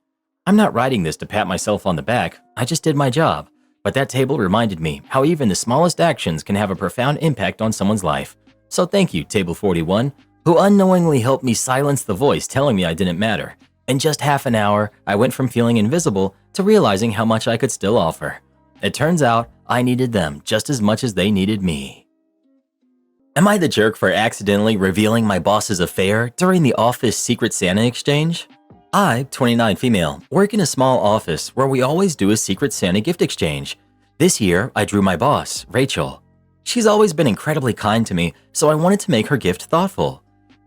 I'm not writing this to pat myself on the back, I just did my job, but that table reminded me how even the smallest actions can have a profound impact on someone's life. So thank you, Table 41, who unknowingly helped me silence the voice telling me I didn't matter. In just half an hour, I went from feeling invisible to realizing how much I could still offer. It turns out, I needed them just as much as they needed me. Am I the jerk for accidentally revealing my boss's affair during the office Secret Santa exchange? I, 29 female, work in a small office where we always do a Secret Santa gift exchange. This year, I drew my boss, Rachel. She's always been incredibly kind to me, so I wanted to make her gift thoughtful.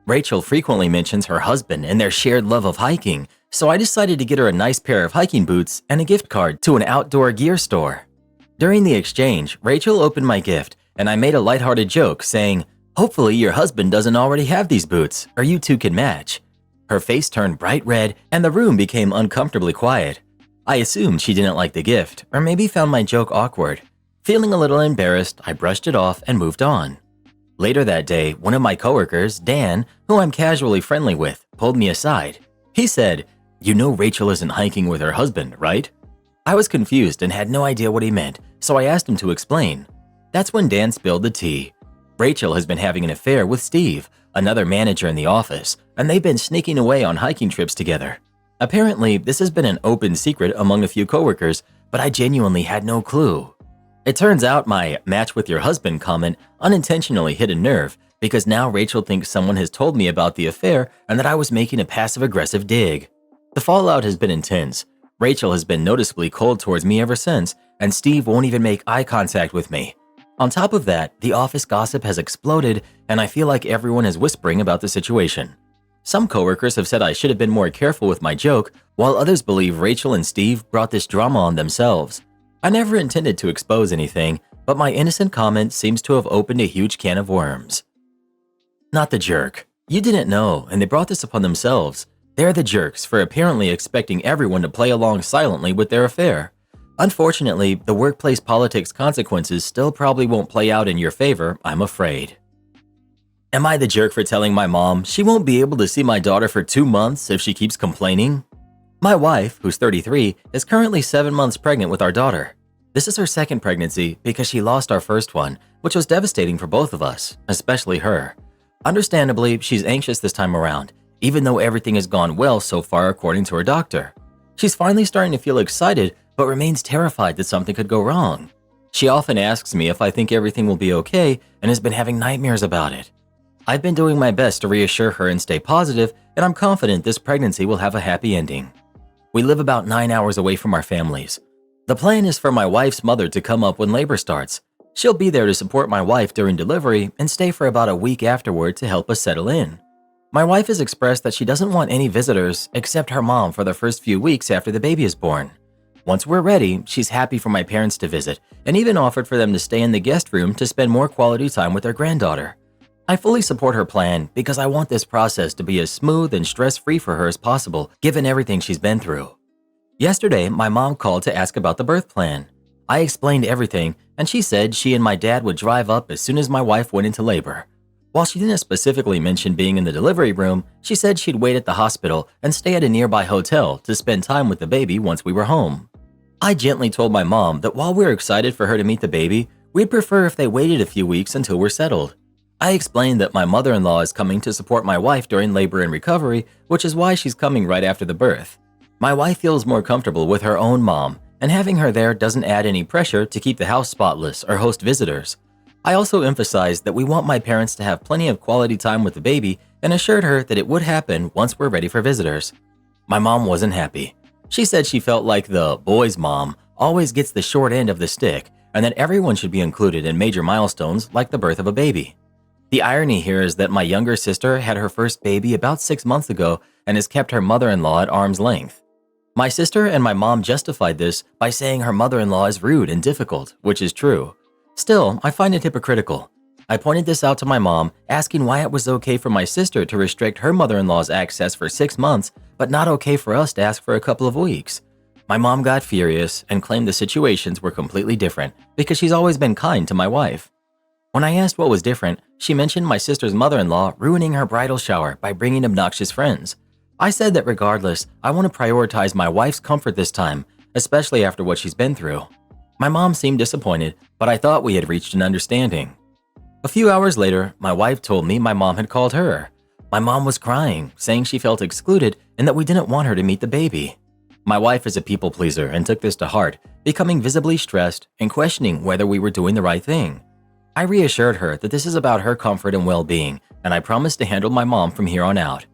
Rachel frequently mentions her husband and their shared love of hiking, so I decided to get her a nice pair of hiking boots and a gift card to an outdoor gear store. During the exchange, Rachel opened my gift, and I made a lighthearted joke saying, "Hopefully your husband doesn't already have these boots, or you two can match." Her face turned bright red, and the room became uncomfortably quiet. I assumed she didn't like the gift, or maybe found my joke awkward. Feeling a little embarrassed, I brushed it off and moved on. Later that day, one of my coworkers, Dan, who I'm casually friendly with, pulled me aside. He said, "You know Rachel isn't hiking with her husband, right?" I was confused and had no idea what he meant, so I asked him to explain. That's when Dan spilled the tea. Rachel has been having an affair with Steve, another manager in the office, and they've been sneaking away on hiking trips together. Apparently, this has been an open secret among a few coworkers, but I genuinely had no clue. It turns out my "match with your husband" comment unintentionally hit a nerve because now Rachel thinks someone has told me about the affair and that I was making a passive-aggressive dig. The fallout has been intense. Rachel has been noticeably cold towards me ever since, and Steve won't even make eye contact with me. On top of that, the office gossip has exploded, and I feel like everyone is whispering about the situation. Some coworkers have said I should have been more careful with my joke, while others believe Rachel and Steve brought this drama on themselves. I never intended to expose anything, but my innocent comment seems to have opened a huge can of worms. Not the jerk. You didn't know, and they brought this upon themselves. They're the jerks for apparently expecting everyone to play along silently with their affair. Unfortunately, the workplace politics consequences still probably won't play out in your favor, I'm afraid. Am I the jerk for telling my mom she won't be able to see my daughter for 2 months if she keeps complaining? My wife, who's 33, is currently 7 months pregnant with our daughter. This is her second pregnancy because she lost our first one, which was devastating for both of us, especially her. Understandably, she's anxious this time around, even though everything has gone well so far according to her doctor. She's finally starting to feel excited, but remains terrified that something could go wrong. She often asks me if I think everything will be okay and has been having nightmares about it. I've been doing my best to reassure her and stay positive, and I'm confident this pregnancy will have a happy ending. We live about 9 hours away from our families. The plan is for my wife's mother to come up when labor starts. She'll be there to support my wife during delivery and stay for about a week afterward to help us settle in. My wife has expressed that she doesn't want any visitors except her mom for the first few weeks after the baby is born. Once we're ready, she's happy for my parents to visit and even offered for them to stay in the guest room to spend more quality time with their granddaughter. I fully support her plan because I want this process to be as smooth and stress-free for her as possible given everything she's been through. Yesterday, my mom called to ask about the birth plan. I explained everything, and she said she and my dad would drive up as soon as my wife went into labor. While she didn't specifically mention being in the delivery room, she said she'd wait at the hospital and stay at a nearby hotel to spend time with the baby once we were home. I gently told my mom that while we're excited for her to meet the baby, we'd prefer if they waited a few weeks until we're settled. I explained that my mother-in-law is coming to support my wife during labor and recovery, which is why she's coming right after the birth. My wife feels more comfortable with her own mom, and having her there doesn't add any pressure to keep the house spotless or host visitors. I also emphasized that we want my parents to have plenty of quality time with the baby and assured her that it would happen once we're ready for visitors. My mom wasn't happy. She said she felt like the boy's mom always gets the short end of the stick and that everyone should be included in major milestones like the birth of a baby. The irony here is that my younger sister had her first baby about 6 months ago and has kept her mother-in-law at arm's length. My sister and my mom justified this by saying her mother-in-law is rude and difficult, which is true. Still, I find it hypocritical. I pointed this out to my mom, asking why it was okay for my sister to restrict her mother-in-law's access for 6 months, but not okay for us to ask for a couple of weeks. My mom got furious and claimed the situations were completely different because she's always been kind to my wife. When I asked what was different, she mentioned my sister's mother-in-law ruining her bridal shower by bringing obnoxious friends. I said that regardless, I want to prioritize my wife's comfort this time, especially after what she's been through. My mom seemed disappointed, but I thought we had reached an understanding. A few hours later, my wife told me my mom had called her. My mom was crying, saying she felt excluded and that we didn't want her to meet the baby. My wife is a people pleaser and took this to heart, becoming visibly stressed and questioning whether we were doing the right thing. I reassured her that this is about her comfort and well-being, and I promised to handle my mom from here on out.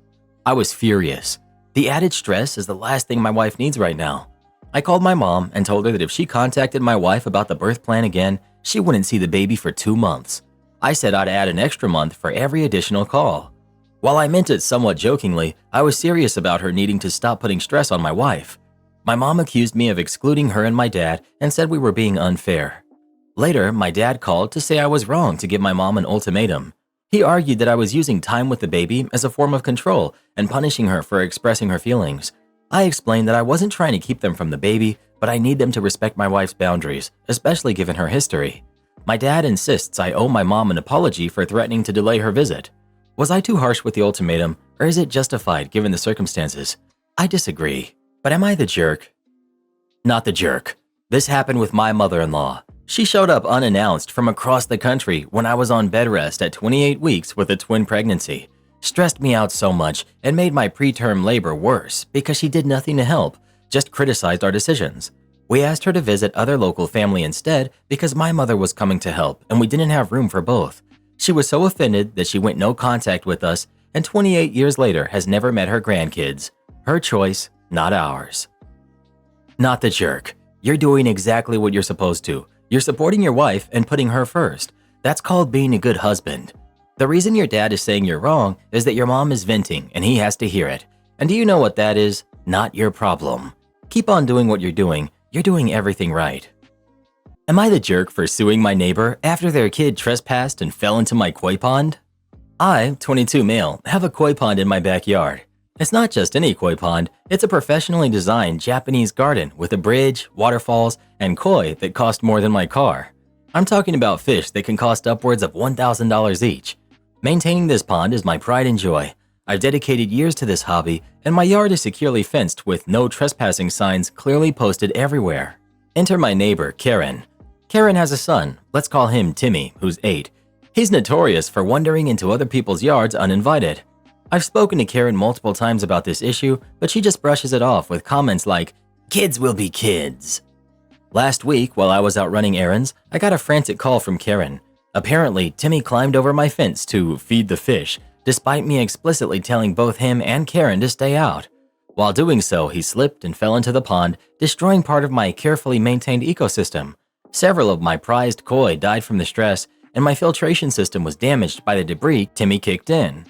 I was furious. The added stress is the last thing my wife needs right now. I called my mom and told her that if she contacted my wife about the birth plan again, she wouldn't see the baby for 2 months. I said I'd add an extra month for every additional call. While I meant it somewhat jokingly, I was serious about her needing to stop putting stress on my wife. My mom accused me of excluding her and my dad and said we were being unfair. Later, my dad called to say I was wrong to give my mom an ultimatum. He argued that I was using time with the baby as a form of control and punishing her for expressing her feelings. I explained that I wasn't trying to keep them from the baby, but I need them to respect my wife's boundaries, especially given her history. My dad insists I owe my mom an apology for threatening to delay her visit. Was I too harsh with the ultimatum, or is it justified given the circumstances? I disagree. But am I the jerk? Not the jerk. This happened with my mother-in-law. She showed up unannounced from across the country when I was on bed rest at 28 weeks with a twin pregnancy. Stressed me out so much and made my preterm labor worse because she did nothing to help, just criticized our decisions. We asked her to visit other local family instead because my mother was coming to help and we didn't have room for both. She was so offended that she went no contact with us and 28 years later has never met her grandkids. Her choice, not ours. Not the jerk. You're doing exactly what you're supposed to. You're supporting your wife and putting her first. That's called being a good husband. The reason your dad is saying you're wrong is that your mom is venting and he has to hear it. And do you know what that is? Not your problem. Keep on doing what you're doing. You're doing everything right. Am I the jerk for suing my neighbor after their kid trespassed and fell into my koi pond? I, 22 male, have a koi pond in my backyard. It's not just any koi pond, it's a professionally designed Japanese garden with a bridge, waterfalls, and koi that cost more than my car. I'm talking about fish that can cost upwards of $1,000 each. Maintaining this pond is my pride and joy. I've dedicated years to this hobby, and my yard is securely fenced with no trespassing signs clearly posted everywhere. Enter my neighbor, Karen. Karen has a son, let's call him Timmy, who's 8. He's notorious for wandering into other people's yards uninvited. I've spoken to Karen multiple times about this issue, but she just brushes it off with comments like, "Kids will be kids." Last week, while I was out running errands, I got a frantic call from Karen. Apparently, Timmy climbed over my fence to feed the fish, despite me explicitly telling both him and Karen to stay out. While doing so, he slipped and fell into the pond, destroying part of my carefully maintained ecosystem. Several of my prized koi died from the stress, and my filtration system was damaged by the debris Timmy kicked in.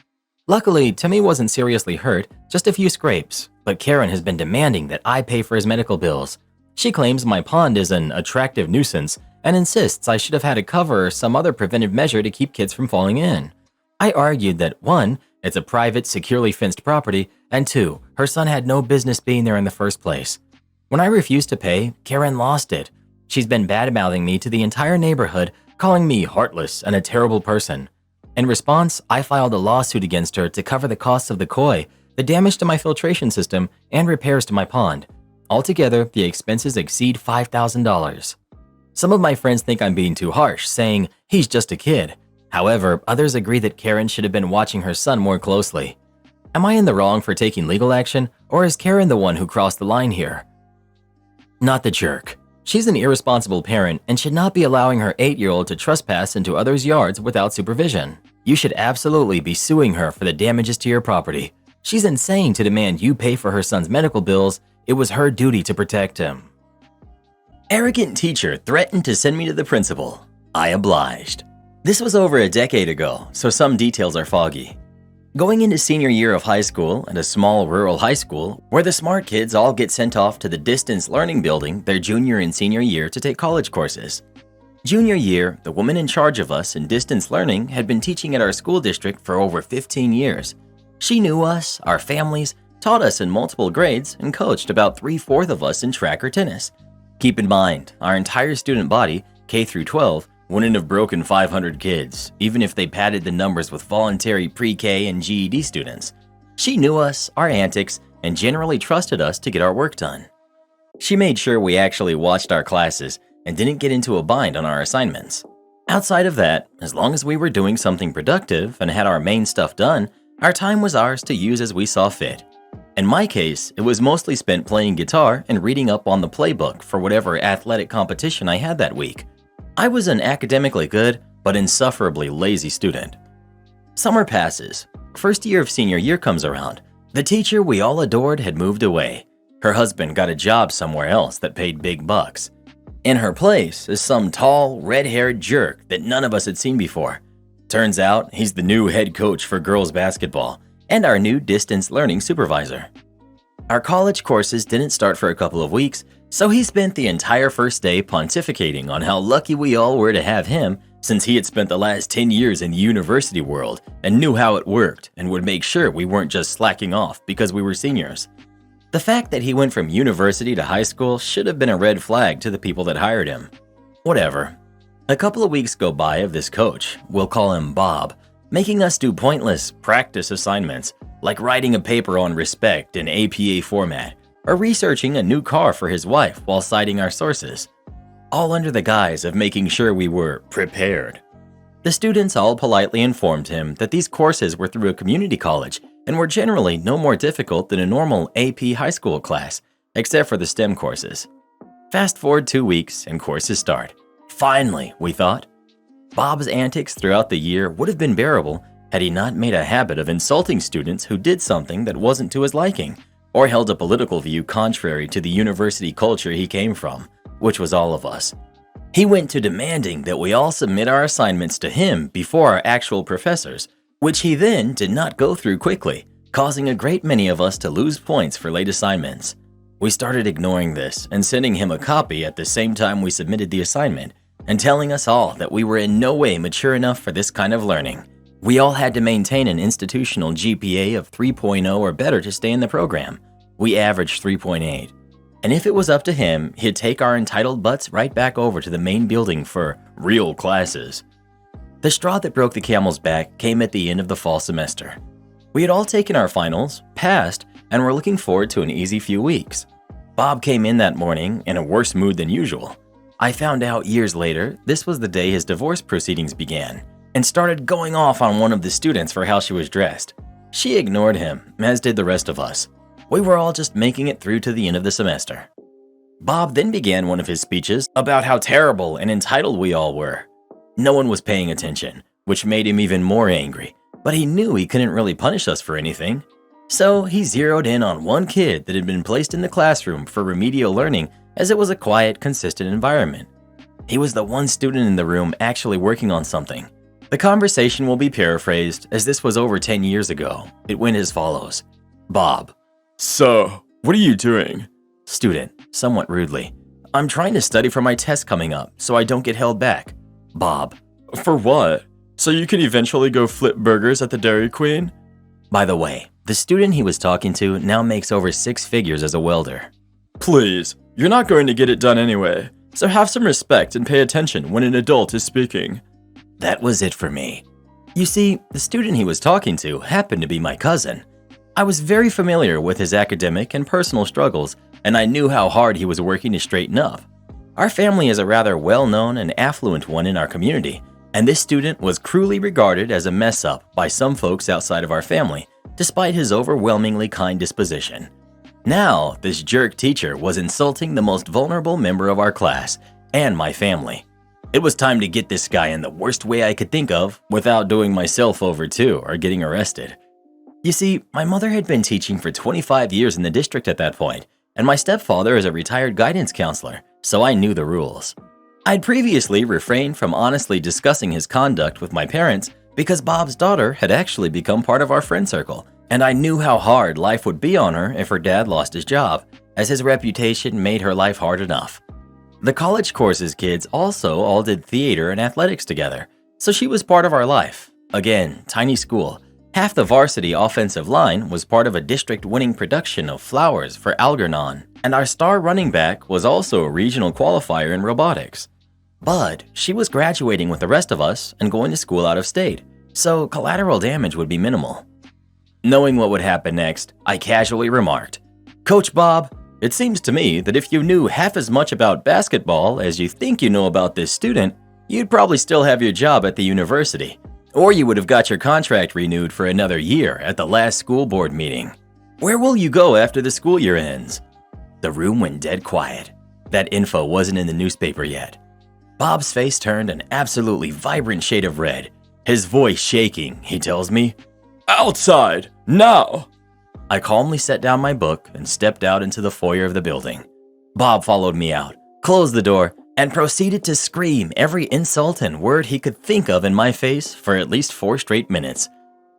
Luckily, Timmy wasn't seriously hurt, just a few scrapes, but Karen has been demanding that I pay for his medical bills. She claims my pond is an attractive nuisance and insists I should have had a cover or some other preventive measure to keep kids from falling in. I argued that 1, it's a private, securely fenced property, and 2, her son had no business being there in the first place. When I refused to pay, Karen lost it. She's been bad-mouthing me to the entire neighborhood, calling me heartless and a terrible person. In response, I filed a lawsuit against her to cover the costs of the koi, the damage to my filtration system, and repairs to my pond. Altogether, the expenses exceed $5,000. Some of my friends think I'm being too harsh, saying, "He's just a kid." However, others agree that Karen should have been watching her son more closely. Am I in the wrong for taking legal action, or is Karen the one who crossed the line here? Not the jerk. She's an irresponsible parent and should not be allowing her 8-year-old to trespass into others' yards without supervision. You should absolutely be suing her for the damages to your property. She's insane to demand you pay for her son's medical bills. It was her duty to protect him. Arrogant teacher threatened to send me to the principal. I obliged. This was over a decade ago, so some details are foggy. Going into senior year of high school at a small rural high school where the smart kids all get sent off to the distance learning building their junior and senior year to take college courses. Junior year, the woman in charge of us in distance learning had been teaching at our school district for over 15 years. She knew us, our families, taught us in multiple grades, and coached about 3/4 of us in track or tennis. Keep in mind, our entire student body, K through 12, wouldn't have broken 500 kids, even if they padded the numbers with voluntary pre-K and GED students. She knew us, our antics, and generally trusted us to get our work done. She made sure we actually watched our classes and didn't get into a bind on our assignments. Outside of that, as long as we were doing something productive and had our main stuff done, our time was ours to use as we saw fit. In my case, it was mostly spent playing guitar and reading up on the playbook for whatever athletic competition I had that week. I was an academically good, but insufferably lazy student. Summer passes. First year of senior year comes around. The teacher we all adored had moved away. Her husband got a job somewhere else that paid big bucks. In her place is some tall, red-haired jerk that none of us had seen before. Turns out he's the new head coach for girls basketball and our new distance learning supervisor. Our college courses didn't start for a couple of weeks, so he spent the entire first day pontificating on how lucky we all were to have him, since he had spent the last 10 years in the university world and knew how it worked and would make sure we weren't just slacking off because we were seniors. The fact that he went from university to high school should have been a red flag to the people that hired him. Whatever. A couple of weeks go by of this coach, we'll call him Bob, making us do pointless practice assignments like writing a paper on respect in APA format or researching a new car for his wife while citing our sources, all under the guise of making sure we were prepared. The students all politely informed him that these courses were through a community college and were generally no more difficult than a normal AP high school class, except for the STEM courses. Fast forward 2 weeks and courses start. Finally, we thought. Bob's antics throughout the year would have been bearable had he not made a habit of insulting students who did something that wasn't to his liking, or held a political view contrary to the university culture he came from, which was all of us. He went to demanding that we all submit our assignments to him before our actual professors, which he then did not go through quickly, causing a great many of us to lose points for late assignments. We started ignoring this and sending him a copy at the same time we submitted the assignment, and telling us all that we were in no way mature enough for this kind of learning. We all had to maintain an institutional GPA of 3.0 or better to stay in the program. We averaged 3.8. And if it was up to him, he'd take our entitled butts right back over to the main building for real classes. The straw that broke the camel's back came at the end of the fall semester. We had all taken our finals, passed, and were looking forward to an easy few weeks. Bob came in that morning in a worse mood than usual. I found out years later this was the day his divorce proceedings began, and started going off on one of the students for how she was dressed. She ignored him, as did the rest of us. We were all just making it through to the end of the semester. Bob then began one of his speeches about how terrible and entitled we all were. No one was paying attention, which made him even more angry, but he knew he couldn't really punish us for anything. So he zeroed in on one kid that had been placed in the classroom for remedial learning, as it was a quiet, consistent environment. He was the one student in the room actually working on something. The conversation will be paraphrased, as this was over 10 years ago. It went as follows. Bob: "So, what are you doing?" Student, somewhat rudely: "I'm trying to study for my test coming up, so I don't get held back." Bob: "For what? So you can eventually go flip burgers at the Dairy Queen?" By the way, the student he was talking to now makes over 6 figures as a welder. "Please, you're not going to get it done anyway, so have some respect and pay attention when an adult is speaking." That was it for me. You see, the student he was talking to happened to be my cousin. I was very familiar with his academic and personal struggles, and I knew how hard he was working to straighten up. Our family is a rather well-known and affluent one in our community, and this student was cruelly regarded as a mess-up by some folks outside of our family, despite his overwhelmingly kind disposition. Now, this jerk teacher was insulting the most vulnerable member of our class and my family. It was time to get this guy in the worst way I could think of without doing myself over too or getting arrested. You see, my mother had been teaching for 25 years in the district at that point, and my stepfather is a retired guidance counselor, so I knew the rules. I'd previously refrained from honestly discussing his conduct with my parents because Bob's daughter had actually become part of our friend circle, and I knew how hard life would be on her if her dad lost his job, as his reputation made her life hard enough. The college courses kids also all did theater and athletics together, so she was part of our life. Again, tiny school. Half the varsity offensive line was part of a district-winning production of Flowers for Algernon, and our star running back was also a regional qualifier in robotics. But she was graduating with the rest of us and going to school out of state, so collateral damage would be minimal. Knowing what would happen next, I casually remarked, "Coach Bob, it seems to me that if you knew half as much about basketball as you think you know about this student, you'd probably still have your job at the university. Or you would have got your contract renewed for another year at the last school board meeting. Where will you go after the school year ends?" The room went dead quiet. That info wasn't in the newspaper yet. Bob's face turned an absolutely vibrant shade of red. His voice shaking, he tells me, "Outside, now!" I calmly set down my book and stepped out into the foyer of the building. Bob followed me out, closed the door, and proceeded to scream every insult and word he could think of in my face for at least 4 straight minutes.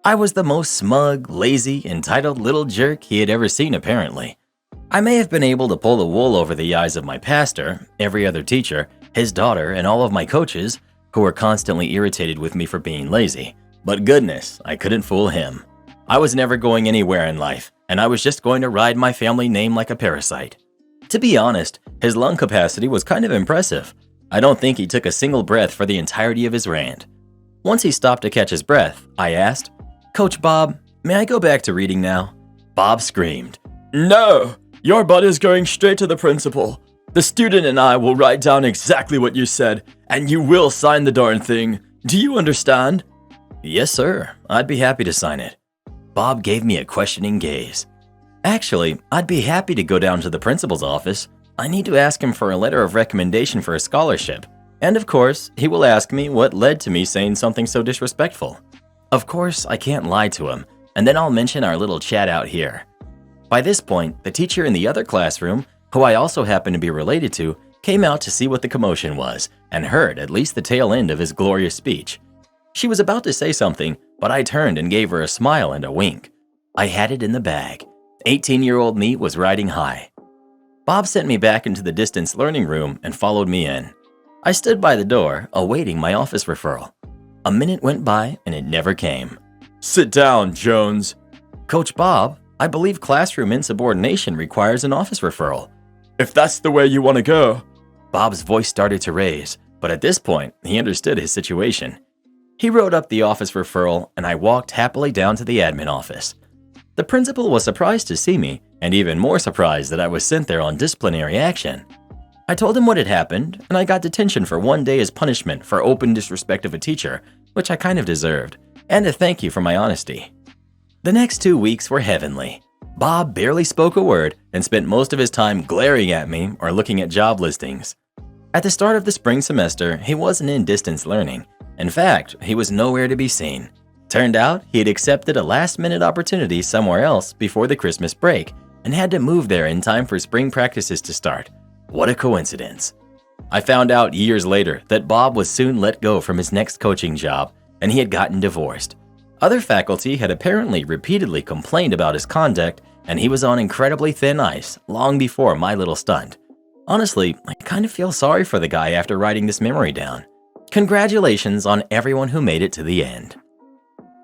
I was the most smug, lazy, entitled little jerk he had ever seen, apparently. I may have been able to pull the wool over the eyes of my pastor, every other teacher, his daughter, and all of my coaches, who were constantly irritated with me for being lazy. But goodness, I couldn't fool him. I was never going anywhere in life, and I was just going to ride my family name like a parasite. To be honest, his lung capacity was kind of impressive. I don't think he took a single breath for the entirety of his rant. Once he stopped to catch his breath, I asked, "Coach Bob, may I go back to reading now?" Bob screamed, "No! Your butt is going straight to the principal. The student and I will write down exactly what you said, and you will sign the darn thing. Do you understand?" "Yes, sir. I'd be happy to sign it." Bob gave me a questioning gaze. "Actually, I'd be happy to go down to the principal's office. I need to ask him for a letter of recommendation for a scholarship. And of course, he will ask me what led to me saying something so disrespectful. Of course, I can't lie to him, and then I'll mention our little chat out here." By this point, the teacher in the other classroom, who I also happen to be related to, came out to see what the commotion was and heard at least the tail end of his glorious speech. She was about to say something, but I turned and gave her a smile and a wink. I had it in the bag. 18-year-old me was riding high. Bob sent me back into the distance learning room and followed me in. I stood by the door, awaiting my office referral. A minute went by and it never came. "Sit down, Jones." "Coach Bob, I believe classroom insubordination requires an office referral." "If that's the way you want to go." Bob's voice started to raise, but at this point, he understood his situation. He wrote up the office referral and I walked happily down to the admin office. The principal was surprised to see me, and even more surprised that I was sent there on disciplinary action. I told him what had happened, and I got detention for 1 day as punishment for open disrespect of a teacher, which I kind of deserved, and a thank you for my honesty. The next 2 weeks were heavenly. Bob barely spoke a word and spent most of his time glaring at me or looking at job listings. At the start of the spring semester, he wasn't in distance learning. In fact, he was nowhere to be seen. Turned out, he had accepted a last-minute opportunity somewhere else before the Christmas break and had to move there in time for spring practices to start. What a coincidence. I found out years later that Bob was soon let go from his next coaching job and he had gotten divorced. Other faculty had apparently repeatedly complained about his conduct and he was on incredibly thin ice long before my little stunt. Honestly, I kind of feel sorry for the guy after writing this memory down. Congratulations on everyone who made it to the end.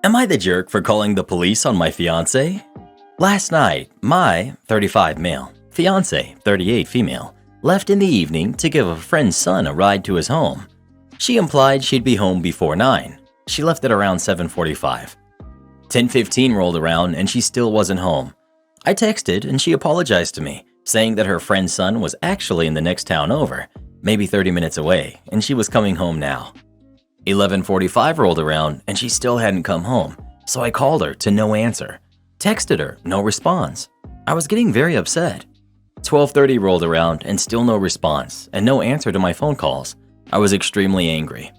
Am I the jerk for calling the police on my fiancé? Last night, my 35 male, fiancé, 38 female, left in the evening to give a friend's son a ride to his home. She implied she'd be home before 9. She left at around 7:45. 10:15 rolled around and she still wasn't home. I texted and she apologized to me, saying that her friend's son was actually in the next town over, maybe 30 minutes away, and she was coming home now. 11:45 rolled around and she still hadn't come home, so I called her to no answer. Texted her, no response. I was getting very upset. 12:30 rolled around and still no response and no answer to my phone calls. I was extremely angry.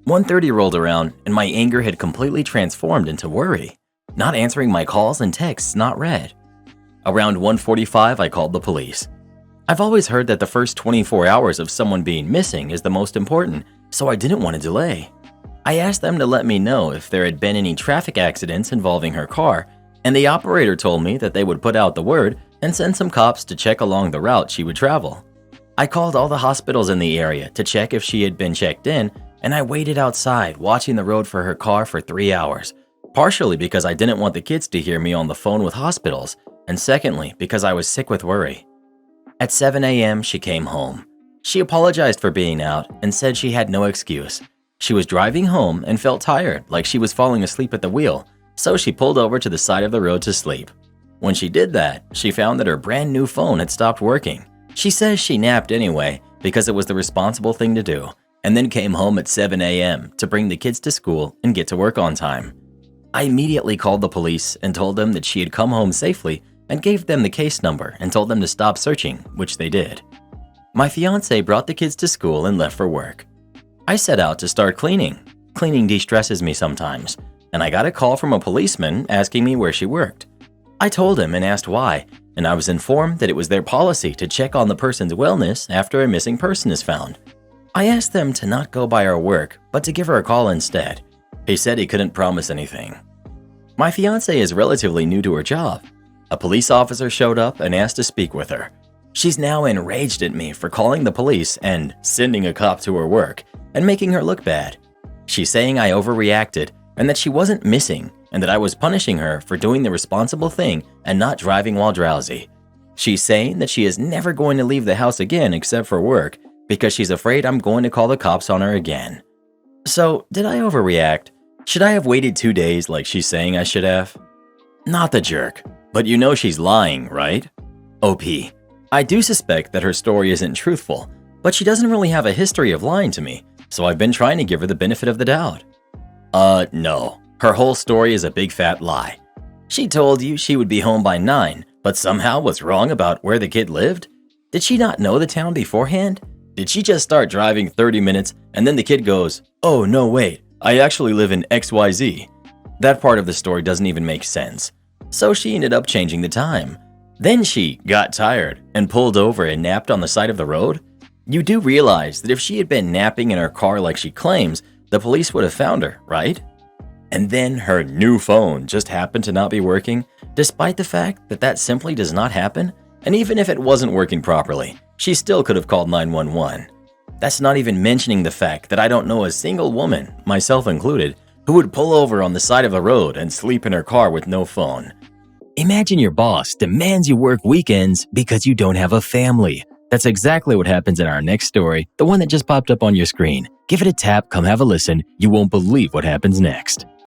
1:30 rolled around and my anger had completely transformed into worry. Not answering my calls and texts not read. Around 1:45 I called the police. I've always heard that the first 24 hours of someone being missing is the most important, so I didn't want to delay. I asked them to let me know if there had been any traffic accidents involving her car, and the operator told me that they would put out the word and send some cops to check along the route she would travel. I called all the hospitals in the area to check if she had been checked in, and I waited outside watching the road for her car for 3 hours, partially because I didn't want the kids to hear me on the phone with hospitals, and secondly because I was sick with worry. At 7 a.m. she came home. She apologized for being out and said she had no excuse. She was driving home and felt tired, like she was falling asleep at the wheel, so she pulled over to the side of the road to sleep. When she did that, she found that her brand new phone had stopped working. She says she napped anyway because it was the responsible thing to do, and then came home at 7 a.m. to bring the kids to school and get to work on time. I immediately called the police and told them that she had come home safely and gave them the case number and told them to stop searching, which they did. My fiance brought the kids to school and left for work. I set out to start cleaning. Cleaning de-stresses me sometimes, and I got a call from a policeman asking me where she worked. I told him and asked why, and I was informed that it was their policy to check on the person's wellness after a missing person is found. I asked them to not go by her work, but to give her a call instead. He said he couldn't promise anything. My fiance is relatively new to her job. A police officer showed up and asked to speak with her. She's now enraged at me for calling the police and sending a cop to her work and making her look bad. She's saying I overreacted and that she wasn't missing and that I was punishing her for doing the responsible thing and not driving while drowsy. She's saying that she is never going to leave the house again except for work because she's afraid I'm going to call the cops on her again. So, did I overreact? Should I have waited 2 days like she's saying I should have? Not the jerk, but you know she's lying, right? OP. I do suspect that her story isn't truthful, but she doesn't really have a history of lying to me, so I've been trying to give her the benefit of the doubt. No. Her whole story is a big fat lie. She told you she would be home by 9, but somehow was wrong about where the kid lived? Did she not know the town beforehand? Did she just start driving 30 minutes and then the kid goes, "Oh, no, wait, I actually live in XYZ"? That part of the story doesn't even make sense. So she ended up changing the time. Then she got tired and pulled over and napped on the side of the road? You do realize that if she had been napping in her car like she claims, the police would have found her, right? And then her new phone just happened to not be working, despite the fact that that simply does not happen? And even if it wasn't working properly, she still could have called 911. That's not even mentioning the fact that I don't know a single woman, myself included, who would pull over on the side of the road and sleep in her car with no phone. Imagine your boss demands you work weekends because you don't have a family. That's exactly what happens in our next story, the one that just popped up on your screen. Give it a tap, come have a listen. You won't believe what happens next.